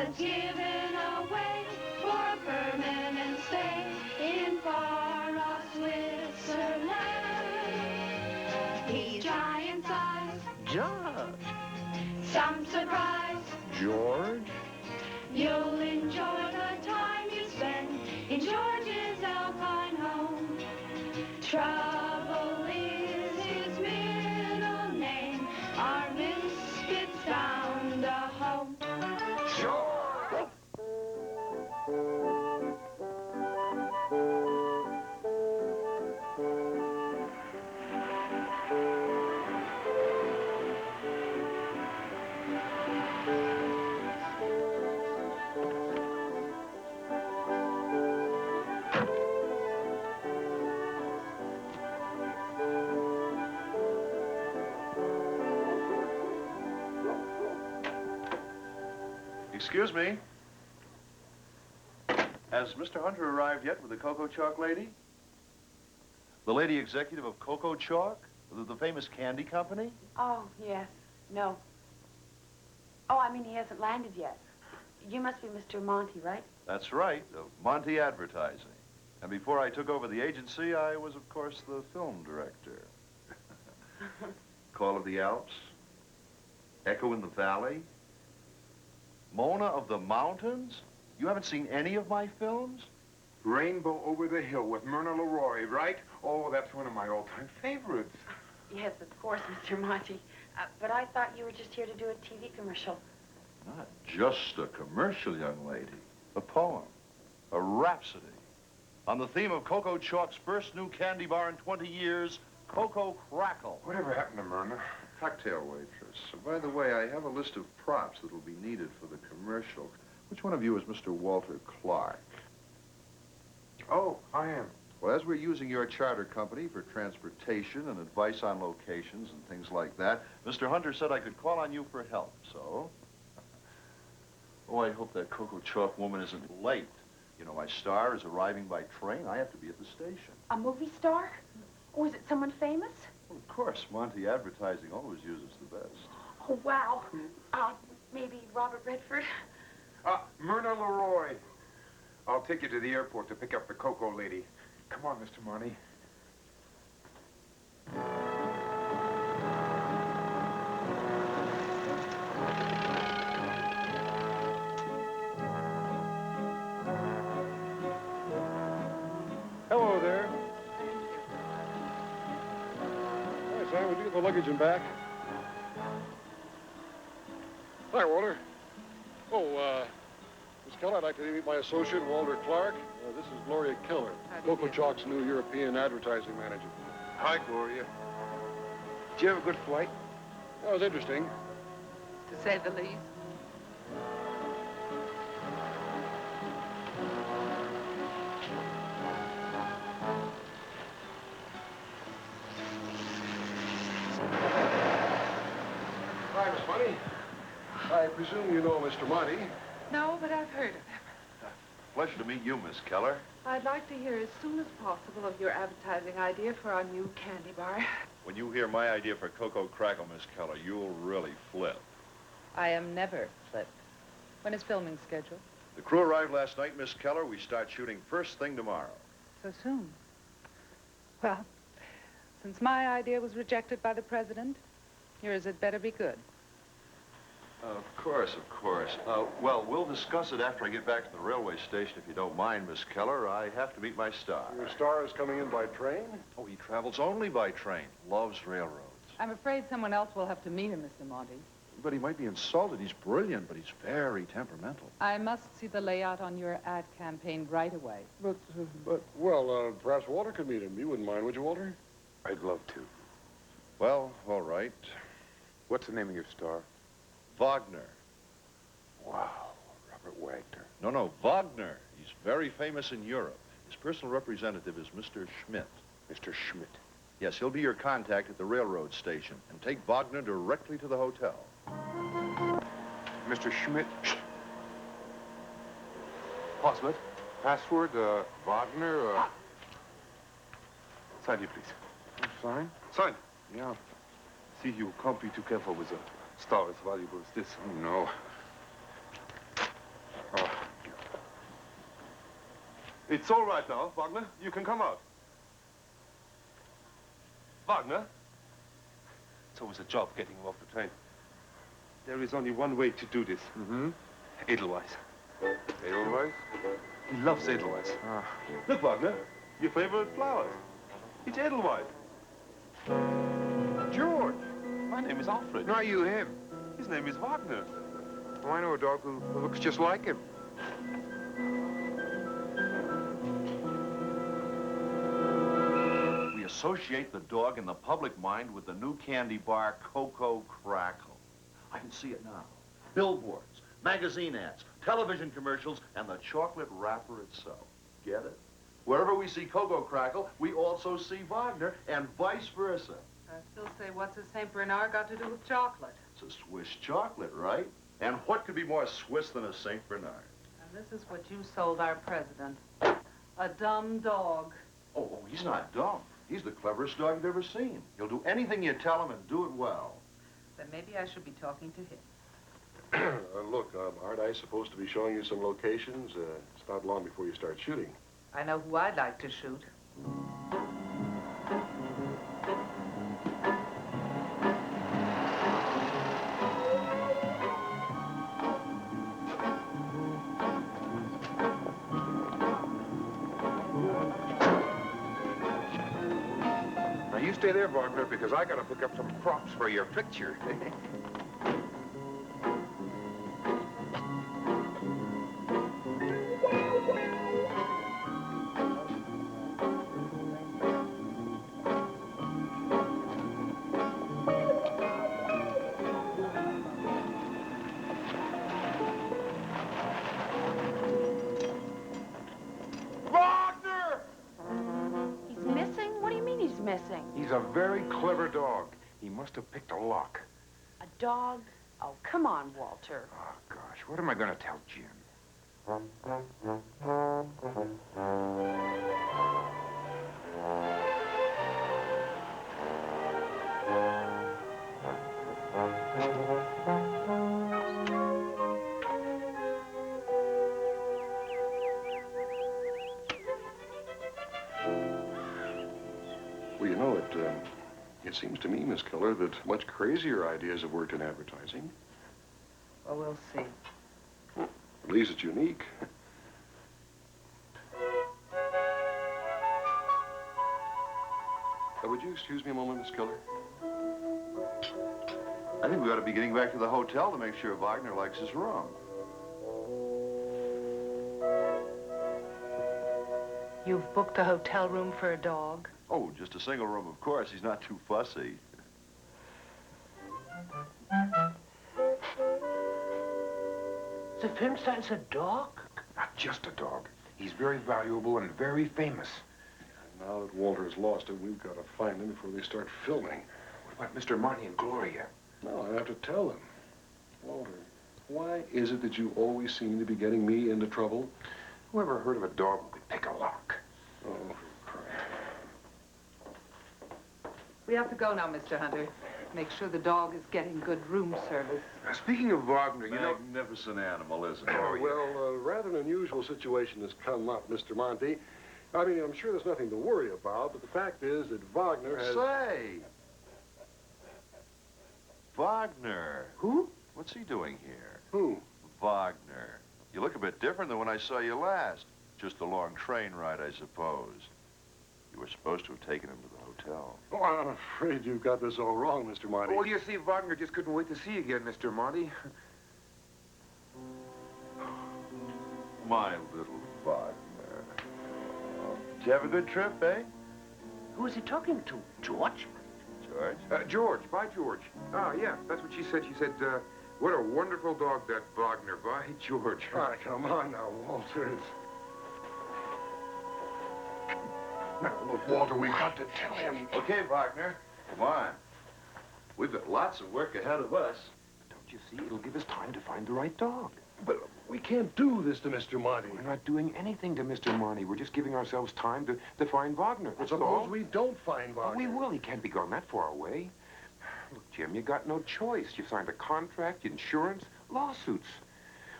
was given away for a permanent stay in far-off Switzerland. He's giant size. George. Some surprise. George? You'll enjoy the time you spend in George's Alpine home. Trouble is his middle name. Our biscuits found a home. George! Excuse me. Has Mr. Hunter arrived yet with the Cocoa Chalk lady? The lady executive of Cocoa Chalk? The famous candy company? Oh, yes. No. Oh, I mean, he hasn't landed yet. You must be Mr. Monty, right? That's right, of Monty Advertising. And before I took over the agency, I was, of course, the film director. Call of the Alps, Echo in the Valley, Mona of the Mountains? You haven't seen any of my films? Rainbow Over the Hill with Myrna Leroy, right? Oh, that's one of my all-time favorites. Yes, of course, Mr. Monty. But I thought you were just here to do a TV commercial. Not just a commercial, young lady. A poem, a rhapsody, on the theme of Cocoa Chalk's first new candy bar in 20 years, Cocoa Crackle. Whatever happened to Myrna? Cocktail waitress. By the way, I have a list of props that will be needed for the commercial. Which one of you is Mr. Walter Clark? Oh, I am. Well, as we're using your charter company for transportation and advice on locations and things like that, Mr. Hunter said I could call on you for help, so... Oh, I hope that Cocoa Chalk woman isn't late. You know, my star is arriving by train. I have to be at the station. A movie star? Or is it someone famous? Well, of course, Monty Advertising always uses the best. Oh, wow. Maybe Robert Redford? Myrna Leroy. I'll take you to the airport to pick up the Cocoa lady. Come on, Mr. Monty. Hello there. Hi, Sam. Would you get the luggage and back? Hi, Walter. Oh, Miss Keller, I'd like to meet my associate, Walter Clark. This is Gloria Keller, Cocoa Chalk's new European advertising manager. Hi, Gloria. Did you have a good flight? That was interesting. To say the least. Hi, Miss Monty. I presume you know Mr. Monty. No, but I've heard of him. Pleasure to meet you, Miss Keller. I'd like to hear as soon as possible of your advertising idea for our new candy bar. When you hear my idea for Cocoa Crackle, Miss Keller, you'll really flip. I am never flipped. When is filming scheduled? The crew arrived last night, Miss Keller. We start shooting first thing tomorrow. So soon. Well, since my idea was rejected by the president, yours had better be good. Of course, of course. Well, we'll discuss it after I get back to the railway station, if you don't mind, Miss Keller. I have to meet my star. Your star is coming in by train? Oh, he travels only by train. Loves railroads. I'm afraid someone else will have to meet him, Mr. Monty. But he might be insulted. He's brilliant, but he's very temperamental. I must see the layout on your ad campaign right away. Well, perhaps Walter could meet him. You wouldn't mind, would you, Walter? I'd love to. Well, all right. What's the name of your star? Wagner. Wow, Robert Wagner. No, Wagner. He's very famous in Europe. His personal representative is Mr. Schmidt. Mr. Schmidt. Yes, he'll be your contact at the railroad station. And take Wagner directly to the hotel. Mr. Schmidt. Password? Password, Wagner, Sign here, please. Sign? Sign. Yeah. See, you can't be too careful with a star as valuable as this. Oh, no. It's all right now, Wagner. You can come out. Wagner? It's always a job getting him off the train. There is only one way to do this. Mm-hmm. Edelweiss. Edelweiss? He loves Edelweiss. Ah. Look, Wagner, your favorite flowers. It's Edelweiss. George! My name is Alfred. No, you him. His name is Wagner. Oh, I know a dog who looks just like him. We associate the dog in the public mind with the new candy bar, Cocoa Crackle. I can see it now. Billboards, magazine ads, television commercials, and the chocolate wrapper itself. Get it? Wherever we see Cocoa Crackle, we also see Wagner, and vice versa. I still say, what's a St. Bernard got to do with chocolate? It's a Swiss chocolate, right? And what could be more Swiss than a St. Bernard? And this is what you sold our president. A dumb dog. Oh, he's not dumb. He's the cleverest dog you've ever seen. He'll do anything you tell him and do it well. Then maybe I should be talking to him. Look, aren't I supposed to be showing you some locations? It's not long before you start shooting. I know who I'd like to shoot. Now, you stay there, Wagner, because I gotta pick up some props for your picture. He's missing? What do you mean he's missing? He's a very clever dog. He must have picked a lock. A dog? Oh, come on, Walter. Oh, gosh, what am I gonna tell Jim? Well, you know, it seems to me, Miss Keller, that much crazier ideas have worked in advertising. Well, we'll see. At least it's unique. Would you excuse me a moment, Miss Keller? I think we ought to be getting back to the hotel to make sure Wagner likes his room. You've booked a hotel room for a dog? Oh, just a single room, of course. He's not too fussy. The film says a dog? Not just a dog. He's very valuable and very famous. Now that Walter has lost it, we've got to find him before they start filming. What about Mr. Monty and Gloria? No, I have to tell them. Walter, why is it that you always seem to be getting me into trouble? Whoever heard of a dog who could pick a lock? Oh, for crying. We have to go now, Mr. Hunter. Make sure the dog is getting good room service. Speaking of Wagner, you know... Magnificent animal, isn't he? Oh, yeah. Well, rather an unusual situation has come up, Mr. Monty. I mean, I'm sure there's nothing to worry about, but the fact is that Wagner has... Say! Wagner. Who? What's he doing here? Who? Wagner. You look a bit different than when I saw you last. Just a long train ride, I suppose. You were supposed to have taken him to the hotel. Oh, I'm afraid you've got this all wrong, Mr. Monty. Well, you see, Wagner just couldn't wait to see you again, Mr. Monty. My little Wagner. Oh, did you have a good trip, eh? Who is he talking to? George? George? George. By George. Ah, yeah, that's what she said. She said, what a wonderful dog, that Wagner. By George. Ah, come on now, Walter. Now, look, Walter, we've got to tell him. Okay, Wagner. Come on. We've got lots of work ahead of us. Don't you see? It'll give us time to find the right dog. But we can't do this to Mr. Monty. We're not doing anything to Mr. Monty. We're just giving ourselves time to find Wagner. That's Suppose all. we don't find Oh, Wagner. we will. He can't be gone that far away. Look, Jim, you got no choice. You've signed a contract, insurance, lawsuits.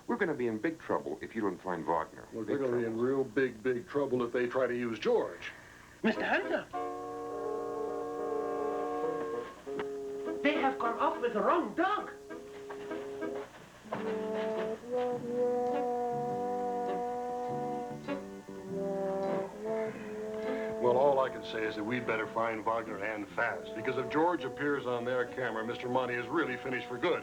We're going to be in big trouble if you don't find Wagner. Well, they're going to be in real big trouble if they try to use George. Mr. Hunter. They have gone off with the wrong dog. Well, all I can say is that we'd better find Wagner and fast, because if George appears on their camera, Mr. Monty is really finished for good.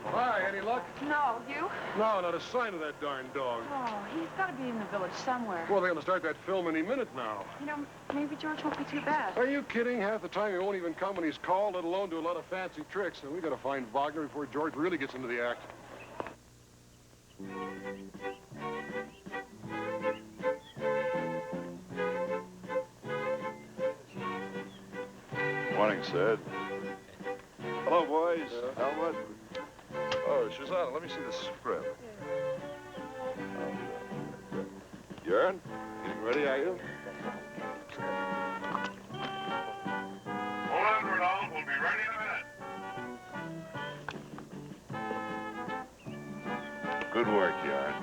Hi, any luck? No, you? No, not a sign of that darn dog. Oh, he's got to be in the village somewhere. Well, they're going to start that film any minute now. You know, maybe George won't be too bad. Are you kidding? Half the time he won't even come when he's called, let alone do a lot of fancy tricks. And we got to find Wagner before George really gets into the act. Morning, Sid. Hello, boys. Helmut. Oh, Susanna, let me see the script. Jörn, getting ready, are you? Hold on, Rudolph. We'll be ready in a minute. Good work, Jörn.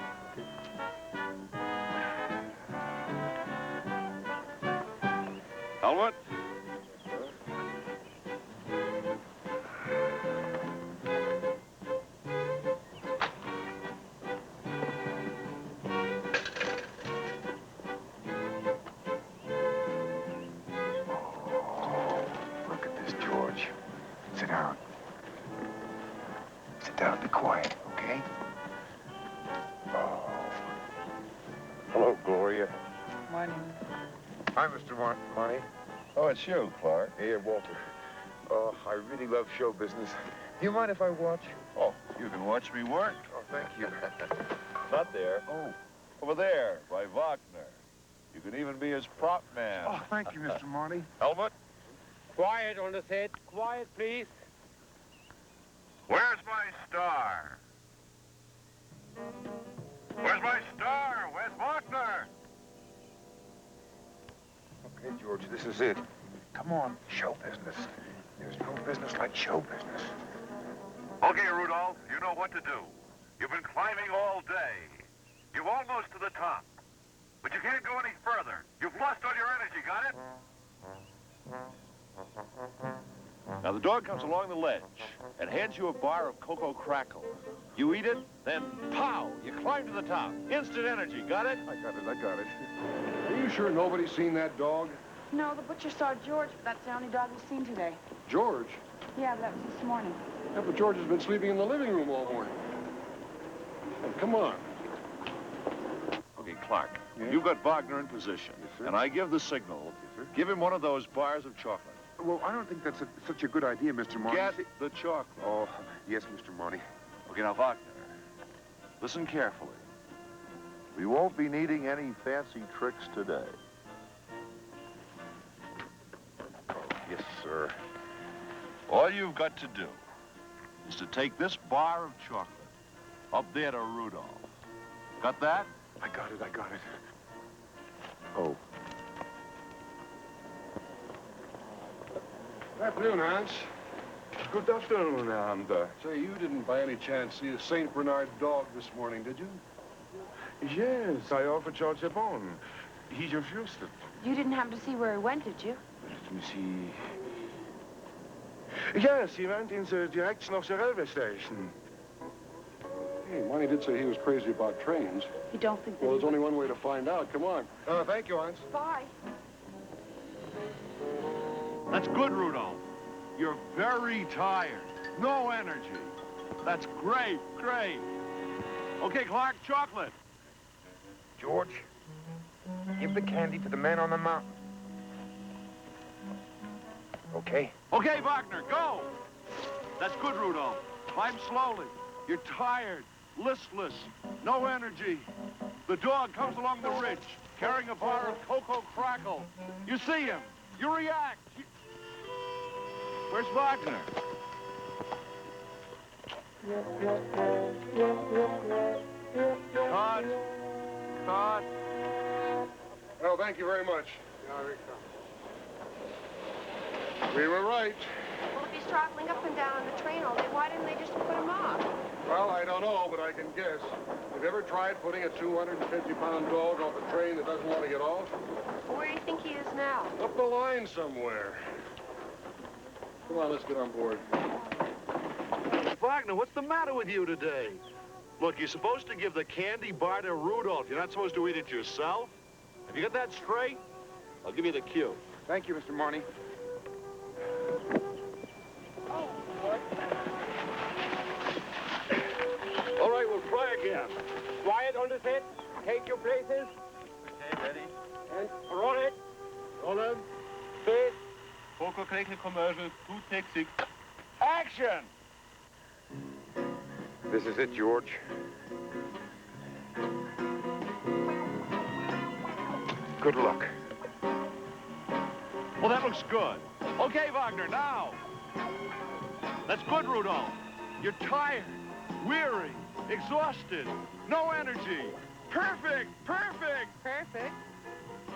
Helmut? Look at this, George. Sit down. Sit down, be quiet, okay? Oh. Hello, Gloria. Morning. Hi, Mr. Monty. Oh, it's you, Clark. Hey, Walter. Oh, I really love show business. Do you mind if I watch? Oh, you can watch me work. Oh, thank you. Not there. Oh, over there, by Wagner. You can even be his prop man. Oh, thank you, Mr. Monty. Helmut? Quiet on the set. Quiet, please. Where's my star? Where's my star? Where's Wagner? Okay, George, this is it. Come on, show business. There's no business like show business. Okay, Rudolph, you know what to do. You've been climbing all day. You're almost to the top. But you can't go any further. You've lost all your energy, got it? Now, the dog comes along the ledge and hands you a bar of cocoa crackle. You eat it, then pow, you climb to the top. Instant energy, got it? I got it. Are you sure nobody's seen that dog? No, the butcher saw George, but that's the only dog we've seen today. George? Yeah, but that was this morning. Yeah, but George has been sleeping in the living room all morning. Oh, come on. Okay, Clark, Yeah? you've got Wagner in position, Yes, sir. and I give the signal. Yes, sir. Give him one of those bars of chocolate. Well, I don't think that's such a good idea, Mr. Monty. Get the chocolate. Oh, yes, Mr. Monty. Okay, now, Wagner, listen carefully. We won't be needing any fancy tricks today. Yes, sir. All you've got to do is to take this bar of chocolate up there to Rudolph. Got that? I got it. Oh. Afternoon, Hans. Good afternoon, Hunter. Say, you didn't by any chance see a St. Bernard dog this morning, did you? Yes, I offered George a bone. He refused it. You didn't happen to see where he went, did you? Let me see. Yes, he went in the direction of the railway station. Hey, Monty did say he was crazy about trains. You don't think that Well, he there's only one way to find out. Come on. Thank you, Hans. Bye. That's good, Rudolph. You're very tired. No energy. That's great. Okay, Clark, chocolate. George, give the candy to the man on the mountain. Okay? Okay, Wagner, go. That's good, Rudolph. Climb slowly. You're tired, listless, no energy. The dog comes along the ridge, carrying a bar of cocoa crackle. You see him. You react. Where's Wagner? Cut. Well, thank you very much. We were right. Well, if he's traveling up and down on the train all day, why didn't they just put him off? Well, I don't know, but I can guess. Have you ever tried putting a 250-pound dog off a train that doesn't want to get off? Where do you think he is now? Up the line somewhere. Come on, let's get on board. Wagner, what's the matter with you today? Look, you're supposed to give the candy bar to Rudolph. You're not supposed to eat it yourself. Have you got that straight? I'll give you the cue. Thank you, Mr. Marney. All right, we'll try again. Quiet on the set. Take your places. Okay, ready? And roll it. Roll in. Face. Coca-Cola commercial. 2 take 6. Action! This is it, George. Good luck. Well, that looks good. Okay, Wagner, now. That's good, Rudolph. You're tired, weary, exhausted, no energy. Perfect, perfect. Perfect.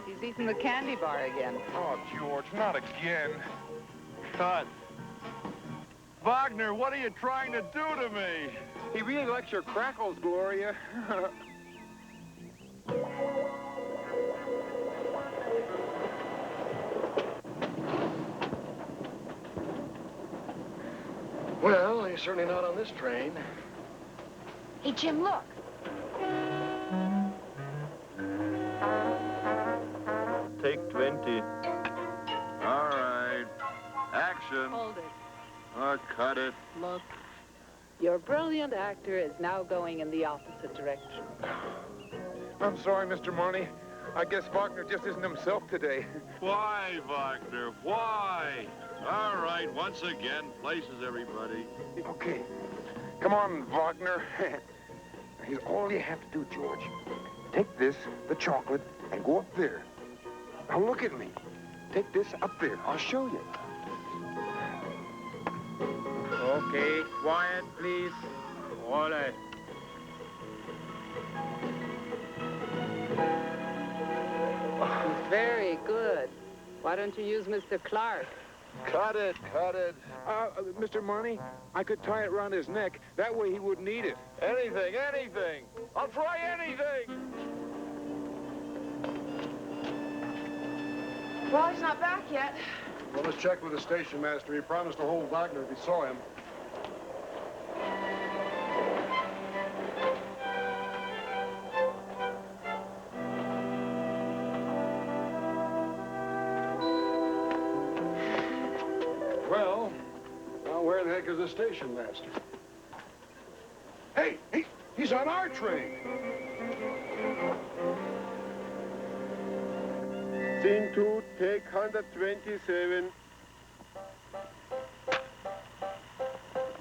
He's eating the candy bar again. Oh, George, not again. Cut. Wagner, what are you trying to do to me? He really likes your crackles, Gloria. Well, he's certainly not on this train. Hey, Jim, look. Take 20. All right. Action. Hold it. Cut it. Look. Your brilliant actor is now going in the opposite direction. I'm sorry, Mr. Marney. I guess Wagner just isn't himself today. Why, Wagner? Why? All right, once again, places everybody. Okay. Come on, Wagner. Here's all you have to do, George. Take this, the chocolate, and go up there. Now look at me. Take this up there. I'll show you. Okay, quiet, please. All right. Very good. Why don't you use Mr. Clark? Cut it, cut it. Mr. Marney, I could tie it around his neck. That way he wouldn't eat it. Anything, anything. I'll try anything. Well, he's not back yet. Well, let's check with the station master. He promised to hold Wagner if he saw him. Well, now where the heck is the station master? Hey, he's on our train. Scene 2, take 127.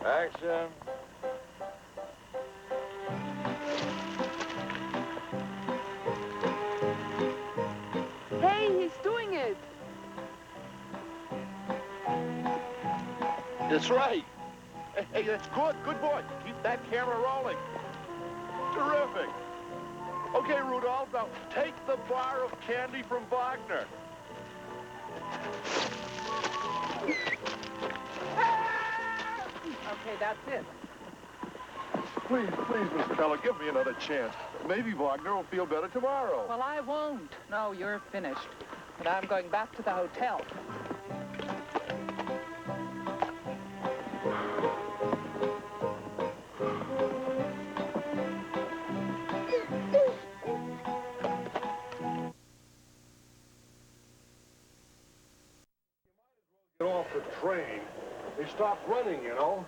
Action. Hey, he's doing it. That's right. Hey, that's good. Good boy. Keep that camera rolling. Terrific. Okay, Rudolph, now take the bar of candy from Wagner. Okay, that's it. Please, Mr. Feller, give me another chance. Maybe Wagner will feel better tomorrow. Well, I won't. No, you're finished. But I'm going back to the hotel. Get off the train. They stopped running, you know.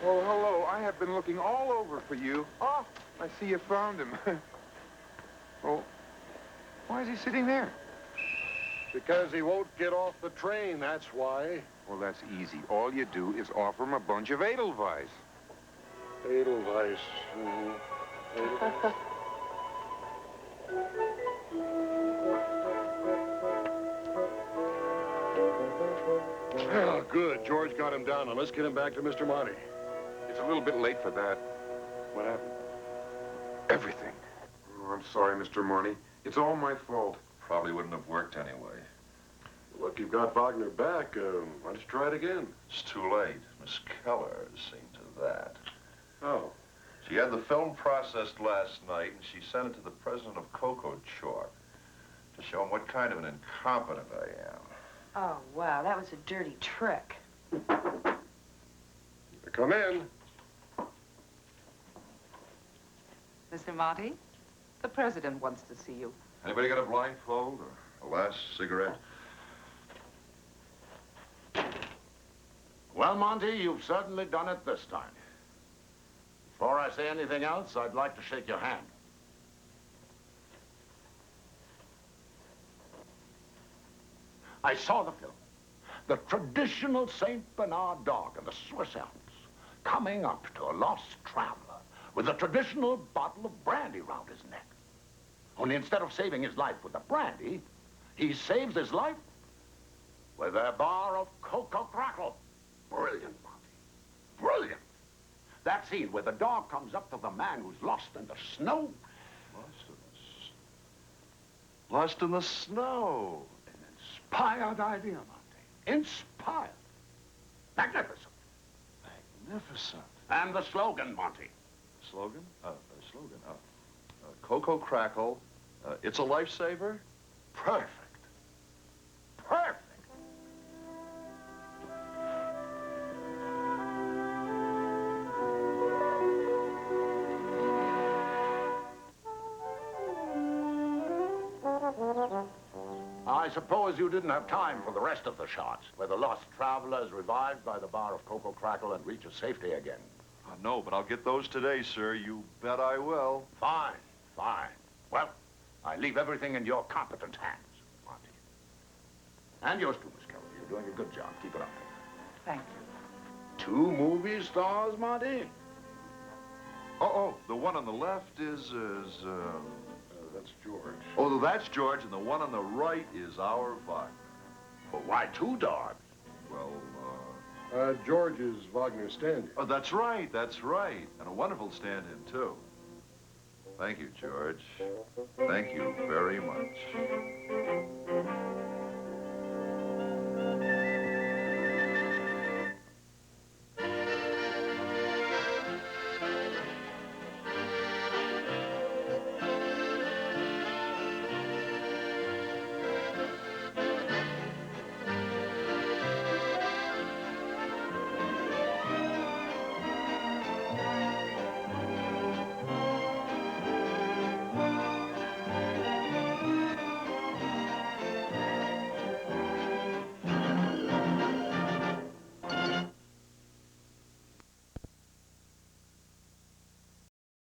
Oh, hello. I have been looking all over for you. Oh, I see you found him. Oh, why is he sitting there? Because he won't get off the train, that's why. Well, that's easy. All you do is offer him a bunch of Edelweiss. Edelweiss. Oh, good. George got him down. Now, let's get him back to Mr. Monty. It's a little bit late for that. What happened? Everything. I'm sorry, Mr. Monty. It's all my fault. Probably wouldn't have worked anyway. Look, you've got Wagner back. Why don't you try it again? It's too late. Miss Keller has seen to that. Oh. She had the film processed last night, and she sent it to the president of Cocoa Chalk to show him what kind of an incompetent I am. Oh, wow, that was a dirty trick. Come in. Mr. Monty, the president wants to see you. Anybody got a blindfold or a last cigarette? Well, Monty, you've certainly done it this time. Before I say anything else, I'd like to shake your hand. I saw the film. The traditional St. Bernard dog in the Swiss Alps coming up to a lost traveler with a traditional bottle of brandy round his neck. Only instead of saving his life with the brandy, he saves his life with a bar of cocoa crackle. Brilliant, Monty. Brilliant. That scene where the dog comes up to the man who's lost in the snow. Lost in the snow. An inspired idea, Monty. Inspired. Magnificent. Magnificent. And the slogan, Monty. Slogan? Slogan. Cocoa Crackle. It's a lifesaver? Perfect. Perfect. I suppose you didn't have time for the rest of the shots, where the lost traveler is revived by the bar of cocoa crackle and reaches safety again. No, but I'll get those today, sir. You bet I will. Fine, fine. Well, I leave everything in your competent hands, Monty. And yours too, Miss Keller. You're doing a good job. Keep it up. Thank you. 2 movie stars, Monty? Oh, the one on the left is That's George. Oh, that's George, and the one on the right is our Wagner. Well, why 2 dogs? Well, George is Wagner's stand-in. Oh, that's right, and a wonderful stand-in, too. Thank you, George. Thank you very much.